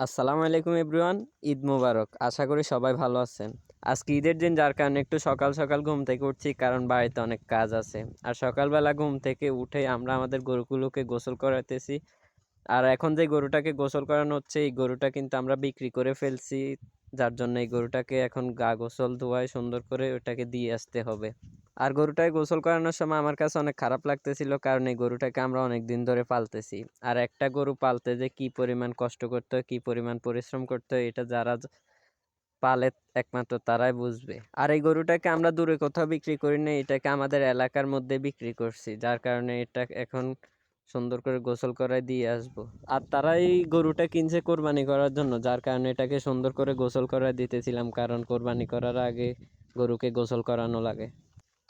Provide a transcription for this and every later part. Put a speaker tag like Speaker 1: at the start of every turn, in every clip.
Speaker 1: আসসালামু আলাইকুম এভরিওয়ান। ঈদ মোবারক। আশা করি সবাই ভালো আছেন। আজকে ঈদের দিন, যার কারণে একটু সকাল সকাল ঘুম থেকে উঠছি, কারণ বাড়িতে অনেক কাজ আছে। আর সকালবেলা ঘুম থেকে উঠে আমরা আমাদের গরুগুলোকে গোসল করাতেছি। আর এখন যে গরুটাকে গোসল করানো হচ্ছে, এই গরুটা কিন্তু আমরা বিক্রি করে ফেলছি, যার জন্য এই গরুটাকে এখন গা গোসল ধোয়ায় সুন্দর করে ওটাকে দিয়ে আসতে হবে। আর গরুটাকে গোসল করানোর সময় আমার কাছে অনেক খারাপ লাগতেছিল, কারণ এই গরুটাকে আমরা অনেক দিন ধরে পালতেছি। আর একটা গরু পালতে যে কি পরিমাণ কষ্ট করতে হয়, কি পরিমাণ পরিশ্রম করতে হয়, এটা যারা পালে একমাত্র তারাই বুঝবে। আর এই গরুটাকে আমরা দূরে কোথাও বিক্রি করি না, এটাকে আমাদের এলাকার মধ্যে বিক্রি করছি, যার কারণে এটা এখন সুন্দর করে গোসল করায় দিয়ে আসবো। আর তারাই গরুটা কিনছে কোরবানি করার জন্য, যার কারণে এটাকে সুন্দর করে গোসল করায় দিতেছিলাম, কারণ কোরবানি করার আগে গরুকে গোসল করানো লাগে।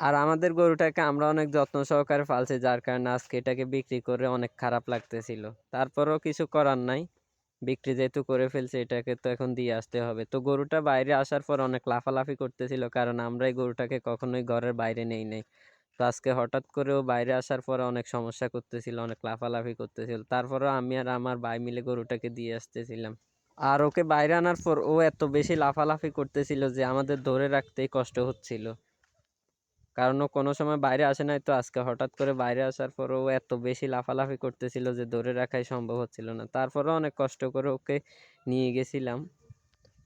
Speaker 1: আর আমাদের গরুটাকে আমরা অনেক যত্ন সহকারে পালছি, যার কারণে আজকে এটাকে বিক্রি করে অনেক খারাপ লাগতেছিল। তারপরেও কিছু করার নাই, বিক্রি যেহেতু করে ফেলছে, এটাকে তো এখন দিয়ে আসতে হবে। তো গরুটা বাইরে আসার পর অনেক লাফালাফি করতেছিল, কারণ আমরা এই গরুটাকে কখনোই ঘরের বাইরে নেই নাই। তো আজকে হঠাৎ করে ও বাইরে আসার পরে অনেক সমস্যা করতেছিল, অনেক লাফালাফি করতেছিল। তারপরেও আমি আর আমার ভাই মিলে গরুটাকে দিয়ে আসতেছিলাম। আর ওকে বাইরে আনার পর ও এত বেশি লাফালাফি করতেছিল যে আমাদের ধরে রাখতেই কষ্ট হচ্ছিল, কারণ ও কোনো সময় বাইরে আসে নাই। তো আজকে হঠাৎ করে বাইরে আসার পর ও এত বেশি লাফালাফি করতেছিল যে ধরে রাখাই সম্ভব হচ্ছিল না। তারপরেও অনেক কষ্ট করে ওকে নিয়ে গেছিলাম।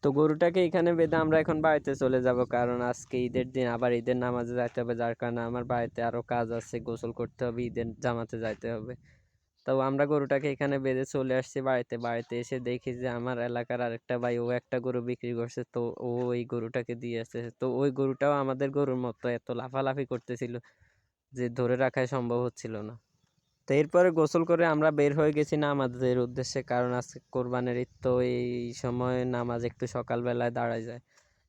Speaker 1: তো গরুটাকে এখানে বেঁধে আমরা এখন বাড়িতে চলে যাব, কারণ আজকে ঈদের দিন, আবার ঈদের নামাজে যাইতে হবে, যার কারণে আমার বাড়িতে আরো কাজ আছে, গোসল করতে হবে, ঈদের জামাতে যাইতে হবে। তো আমরা গরুটাকে এখানে বেঁধে চলে আসছি বাড়িতে। বাড়িতে এসে দেখি যে আমার এলাকার আরেকটা ভাই, ও একটা গরু বিক্রি করছে, তো ও ওই গরুটাকে দিয়ে আসতেছে। তো ওই গরুটাও আমাদের গরুর মতো এত লাফালাফি করতেছিল যে ধরে রাখাই সম্ভব হচ্ছিল না। তো এরপরে গোসল করে আমরা বের হয়ে গেছি নামাজের উদ্দেশ্যে, কারণ আজকে কোরবানির ঈদ, তো এই সময় নামাজ একটু সকালবেলায় দাঁড়ায় যায়,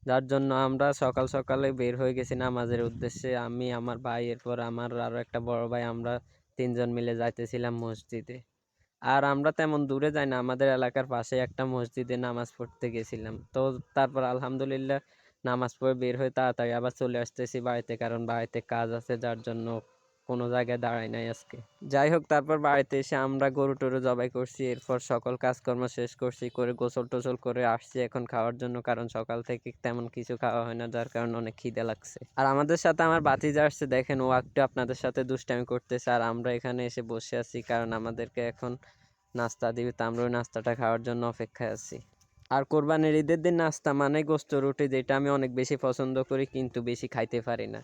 Speaker 1: যার জন্য আমরা সকাল সকালে বের হয়ে গেছি নামাজের উদ্দেশ্যে। আমি, আমার ভাই, এরপর আমার আরো একটা বড় ভাই, আমরা তিনজন মিলে যাইতেছিলাম মসজিদে। আর আমরা তেমন দূরে যাই না, আমাদের এলাকার পাশে একটা মসজিদে নামাজ পড়তে গেছিলাম। তো তারপর আলহামদুলিল্লাহ নামাজ পড়ে বের হয়ে তাড়াতাড়ি আবার চলে আসতেছি বাড়িতে, কারণ বাড়িতে কাজ আছে, যার জন্য কোনো জায়গায় দাঁড়াই নাই আজকে। যাই হোক, তারপর বাড়িতে এসে আমরা গরু টরু জবাই করছি, এরপর সকল কাজকর্ম শেষ করছি, করে গোসল টোসল করে আসছি এখন খাওয়ার জন্য, কারণ সকাল থেকে তেমন কিছু খাওয়া হয় না, যার কারণে অনেক খিদে লাগছে। আর আমাদের সাথে আমার ভাতিজা আসছে, দেখেন ও একটু আপনাদের সাথে দুষ্টামি করতেছে, আর আমরা এখানে এসে বসে আছি, কারণ আমাদেরকে এখন নাস্তা দিবে, তো আমরা ওই নাস্তাটা খাওয়ার জন্য অপেক্ষায় আছি। আর কোরবানির ঈদের দিন নাস্তা মানে গোস্ত রুটি, যেটা আমি অনেক বেশি পছন্দ করি, কিন্তু বেশি খাইতে পারি না।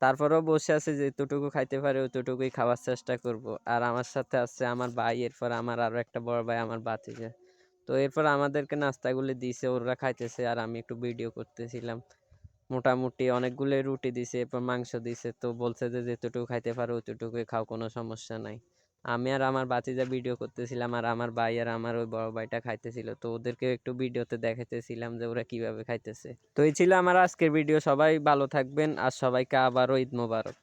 Speaker 1: তারপরেও বসে আছে, যেতটুকু খাইতে পারি অতটুকুই খাওয়ার চেষ্টা করব। আর আমার সাথে আছে আমার ভাই, এরপর আমার আরো একটা বড় ভাই, আমার ভাতিজা। তো এরপর আমাদেরকে নাস্তাগুলি দিছে, ওরা খাইতেছে আর আমি একটু ভিডিও করতেছিলাম। মোটামুটি অনেকগুলো রুটি দিছে, এরপর মাংস দিছে, তো বলছে যে যেতটুকু খাইতে পারো অতটুকুই খাও, কোনো সমস্যা নাই। আমি আর আমার ভাতিজা ভিডিও করতেছিলাম, আর আমার ভাই আর আমার ওই বড় ভাইটা খাইতেছিল, তো ওদেরকে একটু ভিডিওতে দেখাইতেছিলাম যে ওরা কিভাবে খাইতেছে। তো এই ছিল আমার আজকের ভিডিও। সবাই ভালো থাকবেন, আর সবাইকে আবারও ঈদ মোবারক।